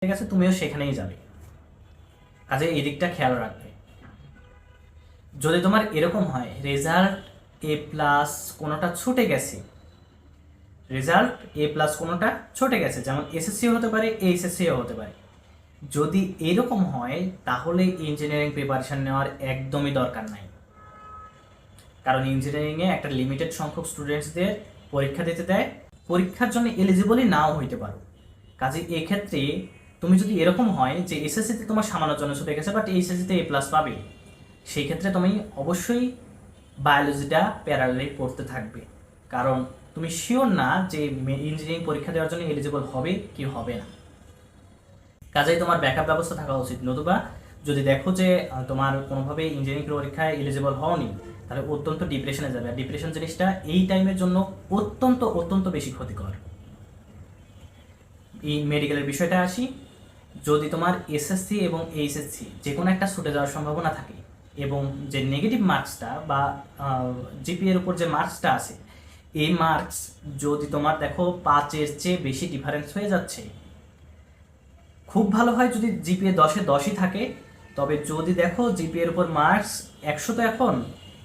ঠিক আছে, তুমিও সেখানেই যাবে। কাজে এই দিকটা খেয়াল রাখবে। যদি তোমার এরকম হয় রেজাল্ট এ প্লাস কোনোটা ছুটে গেছে, রেজাল্ট এ প্লাস কোনোটা ছুটে গেছে, যেমন এসএসসিও হতে পারে, এইচএসসিও হতে পারে, যদি এরকম হয় তাহলে ইঞ্জিনিয়ারিং প্রিপারেশন নেওয়ার একদমই দরকার নাই। কারণ ইঞ্জিনিয়ারিংয়ে একটা লিমিটেড সংখ্যক স্টুডেন্টসদের পরীক্ষা দিতে দেয়, পরীক্ষার জন্য এলিজিবলই নাও হইতে পারো। কাজে এক্ষেত্রে তুমি যদি এরকম হয় যে এসএসসিতে তোমার সামান্য জন্য ছুটে গেছে বাট এইচএসসিতে এ প্লাস পাবে, সেই ক্ষেত্রে তুমি অবশ্যই বায়োলজিটা প্যারালালি পড়তে থাকবে। কারণ তুমি শিওর না যে ইঞ্জিনিয়ারিং পরীক্ষা দেওয়ার জন্য এলিজিবল হবে কি হবে না। কাজেই তোমার ব্যাকআপ ব্যবস্থা থাকা উচিত। নতুবা যদি দেখো যে তোমার কোনোভাবে ইঞ্জিনিয়ারিং পরীক্ষায় এলিজিবল হওনি, তাহলে অত্যন্ত ডিপ্রেশনে যাবে। আর ডিপ্রেশন জিনিসটা এই টাইমের জন্য অত্যন্ত অত্যন্ত বেশি ক্ষতিকর। এই মেডিকেলের বিষয়টা আসি। যদি তোমার এসএসসি এবং এইচএসসি যে কোনো একটা ছুটে যাওয়ার সম্ভাবনা থাকে এবং যে নেগেটিভ মার্কসটা বা জিপিএর উপর যে মার্কসটা আছে, এই মার্কস যদি তোমার দেখো 5-এর চেয়ে বেশি ডিফারেন্স হয়ে যাচ্ছে, খুব ভালো হয় যদি জিপিএ 10-এ 10ই থাকে। তবে যদি দেখো জিপিএর উপর মার্কস 100, তো এখন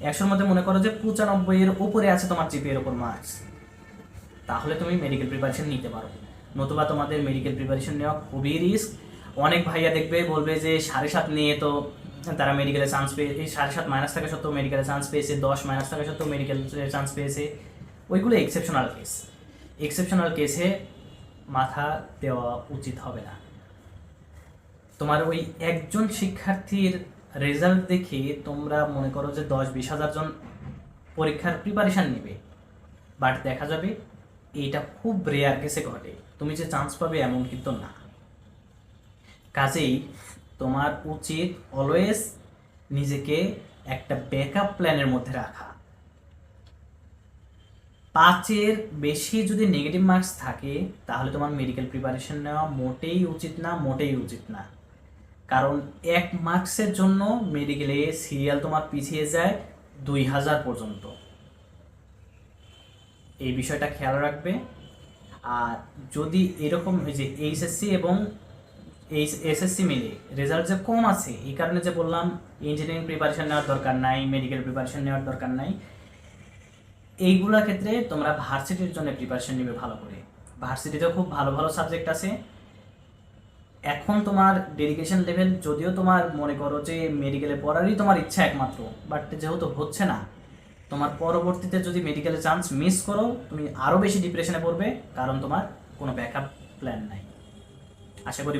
100-র মধ্যে মনে করো যে 95-এর উপরে আছে তোমার জিপিএর উপর মার্কস, তাহলে তুমি মেডিকেল প্রিপারেশন নিতে পারো। নতুবা তোমাদের মেডিকেল প্রিপারেশন নেওয়া খুবই রিস্ক। অনেক ভাইয়া দেখবে বলবে যে 7.5 নিয়ে তো তারা মেডিকেলে চান্স পেয়ে, এই 7.5 মাইনাস থাকা সত্ত্বেও মেডিকেলে চান্স পেয়েছে, 10 মাইনাস থাকা সত্ত্বেও মেডিকেল চান্স পেয়েছে। ওইগুলো এক্সেপশনাল কেস। এক্সেপশনাল কেসে মাথা দেওয়া উচিত হবে না। তোমার ওই একজন শিক্ষার্থীর রেজাল্ট দেখে তোমরা মনে করো যে 10-20 হাজার জন পরীক্ষার প্রিপারেশান নেবে, বাট দেখা যাবে এইটা খুব রেয়ার কেসে ঘটে। তুমি যে চান্স পাবে এমন কিন্তু না। কাজেই তোমার উচিত অলওয়েজ নিজেকে একটা ব্যাকআপ প্ল্যানের মধ্যে রাখা। 5-এর বেশি যদি নেগেটিভ মার্কস থাকে তাহলে তোমার মেডিকেল প্রিপারেশন নেওয়া মোটেই উচিত না, মোটেই উচিত না। কারণ 1 মার্কসের জন্য মেডিকেলে সিরিয়াল তোমার পিছিয়ে যায় 2000 পর্যন্ত। এই বিষয়টা খেয়াল রাখবে। আর যদি এরকম যে এইচএসসি এবং এসএসসি মিলে রেজাল্ট যে কম আছে, এই কারণে যে বললাম ইঞ্জিনিয়ারিং প্রিপারেশন নেওয়ার দরকার নাই, মেডিকেল প্রিপারেশন নেওয়ার দরকার নাই, এইগুলোর ক্ষেত্রে তোমরা ভার্সিটির জন্য প্রিপারেশন নেবে ভালো করে। ভার্সিটিতেও খুব ভালো ভালো সাবজেক্ট আছে। এখন তোমার ডেডিকেশন লেভেল যদিও তোমার মনে করো যে মেডিকেলে পড়ারই তোমার ইচ্ছা একমাত্র, বাট যেহেতু হচ্ছে না, তোমার পরবর্তীতে যদি মেডিকেলে চান্স মিস করো তুমি আরও বেশি ডিপ্রেশনে পড়বে, কারণ তোমার কোনো ব্যাকআপ প্ল্যান নাই। আশা করি